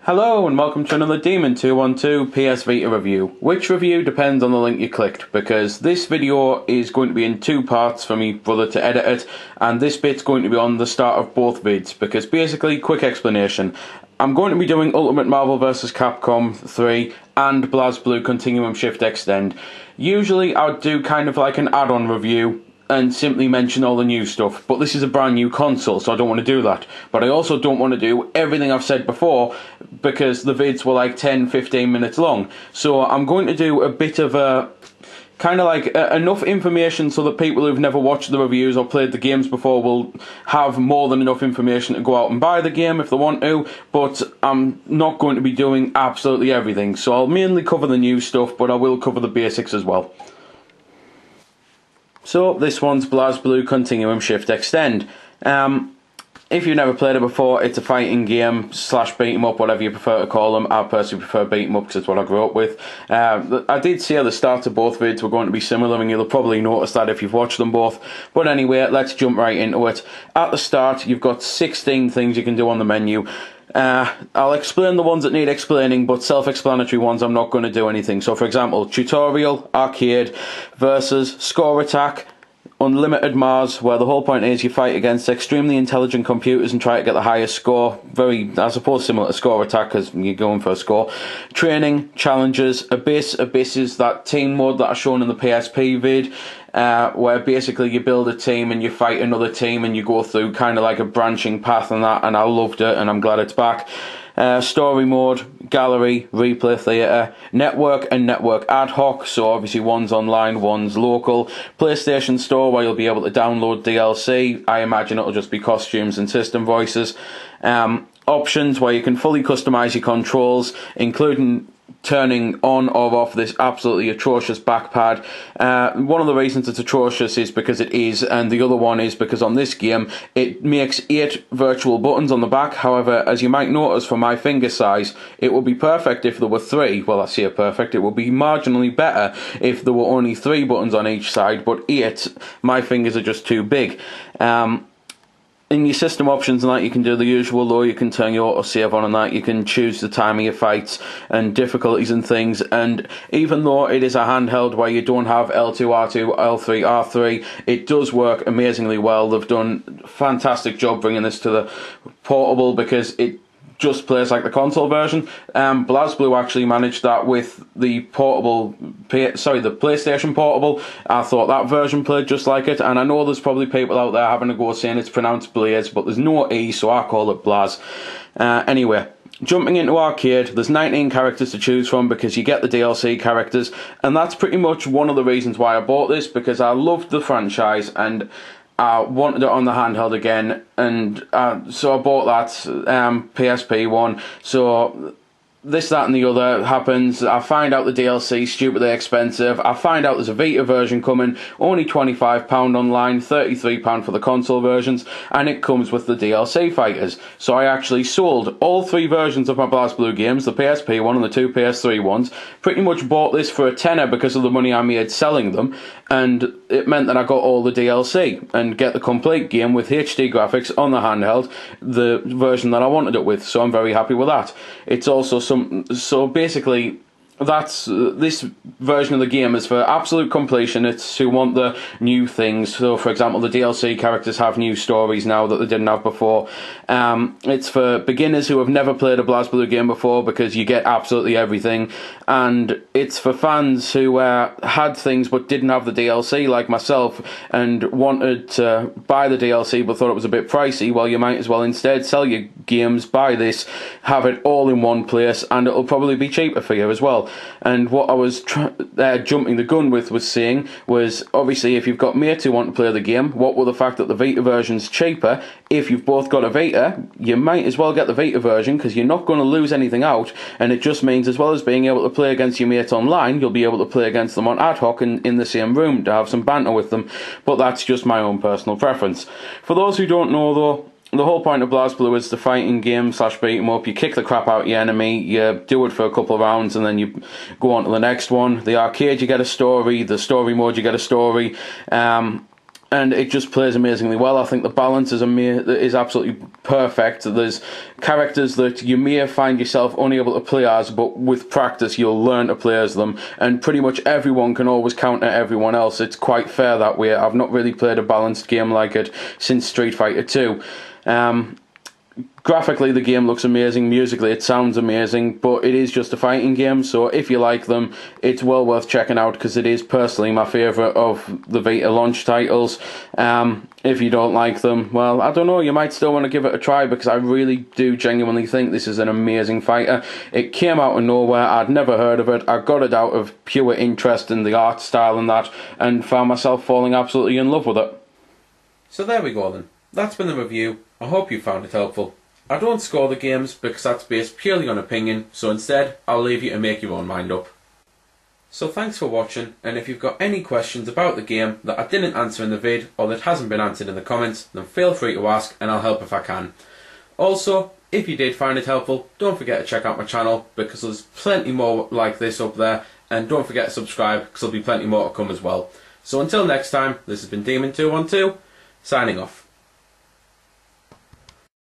Hello and welcome to another Demon 212 PS Vita review. Which review depends on the link you clicked, because this video is going to be in two parts for me brother to edit it, and this bit's going to be on the start of both vids, because basically, quick explanation, I'm going to be doing Ultimate Marvel vs. Capcom 3 and BlazBlue Continuum Shift Extend. Usually I'd do kind of like an add-on review and simply mention all the new stuff, but this is a brand new console, so I don't want to do that. But I also don't want to do everything I've said before, because the vids were like 10-15 minutes long. So I'm going to do a bit of a kind of like enough information so that people who've never watched the reviews or played the games before will have more than enough information to go out and buy the game if they want to, but I'm not going to be doing absolutely everything. So I'll mainly cover the new stuff, but I will cover the basics as well. So this one's BlazBlue Continuum Shift Extend. If you've never played it before, it's a fighting game slash beat 'em up, whatever you prefer to call them. I personally prefer beat 'em up because it's what I grew up with. I did see at the start of both vids were going to be similar, and you'll probably notice that if you've watched them both. But anyway, let's jump right into it. At the start, you've got 16 things you can do on the menu. I'll explain the ones that need explaining, but self-explanatory ones I'm not going to do anything. So for example, tutorial, arcade, versus, score attack, unlimited Mars, where the whole point is you fight against extremely intelligent computers and try to get the highest score. Very, I suppose, similar to score attack because you're going for a score. Training, challenges, Abyss. Abyss is that team mode that I shown in the PSP vid, where basically you build a team and you fight another team and you go through kind of like a branching path and that, and I loved it and I'm glad it's back. Story mode, gallery, replay theatre, network and network ad hoc, so obviously one's online, one's local. PlayStation Store, where you'll be able to download DLC. I imagine it'll just be costumes and system voices. Options, where you can fully customise your controls, including turning on or off this absolutely atrocious back pad. One of the reasons it's atrocious is because it is, and the other one is because on this game it makes 8 virtual buttons on the back. However, as you might notice from my finger size, it would be perfect if there were 3. Well, I say perfect, it would be marginally better if there were only 3 buttons on each side, but 8, my fingers are just too big. In your system options and that, you can do the usual though. You can turn your autosave on and that. You can choose the time of your fights and difficulties and things. And even though it is a handheld where you don't have L2, R2, L3, R3, it does work amazingly well. They've done a fantastic job bringing this to the portable because it just plays like the console version. BlazBlue actually managed that with the portable, the PlayStation Portable. I thought that version played just like it, and I know there's probably people out there having a go saying it's pronounced Blaze, but there's no E, so I call it Blaz. Anyway, jumping into arcade, there's 19 characters to choose from because you get the DLC characters, and that's pretty much one of the reasons why I bought this, because I loved the franchise and I wanted it on the handheld again, and so I bought that PSP one. So this, that and the other happens. I find out the DLC stupidly expensive. I find out there's a Vita version coming, only £25 online, £33 for the console versions, and it comes with the DLC fighters. So I actually sold all 3 versions of my BlazBlue games, the PSP one and the 2 PS3 ones. Pretty much bought this for a tenner because of the money I made selling them, and it meant that I got all the DLC and get the complete game with HD graphics on the handheld, the version that I wanted it with. So I'm very happy with that. It's also so basically that's this version of the game is for absolute completionists who want the new things. So for example, the DLC characters have new stories now that they didn't have before. It's for beginners who have never played a BlazBlue game before because you get absolutely everything, and it's for fans who had things but didn't have the DLC like myself and wanted to buy the DLC but thought it was a bit pricey. Well, you might as well instead sell your games, buy this, have it all in one place, and it'll probably be cheaper for you as well. And what I was jumping the gun with was saying was, obviously if you've got mates who want to play the game, what with the fact that the Vita version's cheaper, if you've both got a Vita, you might as well get the Vita version because you're not going to lose anything out, and it just means as well as being able to play against your mates online, you'll be able to play against them on ad hoc in the same room to have some banter with them. But that's just my own personal preference. For those who don't know though, the whole point of BlazBlue is the fighting game slash beat 'em up. You kick the crap out of your enemy, you do it for a couple of rounds, and then you go on to the next one. The arcade, you get a story. The story mode, you get a story. and it just plays amazingly well. I think the balance is absolutely perfect. There's characters that you may find yourself unable to play as, but with practice you'll learn to play as them, and pretty much everyone can always counter everyone else. It's quite fair that way. I've not really played a balanced game like it since Street Fighter 2. Graphically, the game looks amazing. Musically, it sounds amazing, but it is just a fighting game, so if you like them, it's well worth checking out, because it is personally my favourite of the Vita launch titles. If you don't like them, well, I don't know, you might still want to give it a try, because I really do genuinely think this is an amazing fighter. It came out of nowhere, I'd never heard of it, I got it out of pure interest in the art style and that, and found myself falling absolutely in love with it. So there we go then, that's been the review. I hope you found it helpful. I don't score the games because that's based purely on opinion, so instead I'll leave you to make your own mind up. So thanks for watching, and if you've got any questions about the game that I didn't answer in the vid or that hasn't been answered in the comments, then feel free to ask and I'll help if I can. Also, if you did find it helpful, don't forget to check out my channel, because there's plenty more like this up there, and don't forget to subscribe because there'll be plenty more to come as well. So until next time, this has been Demon212, signing off.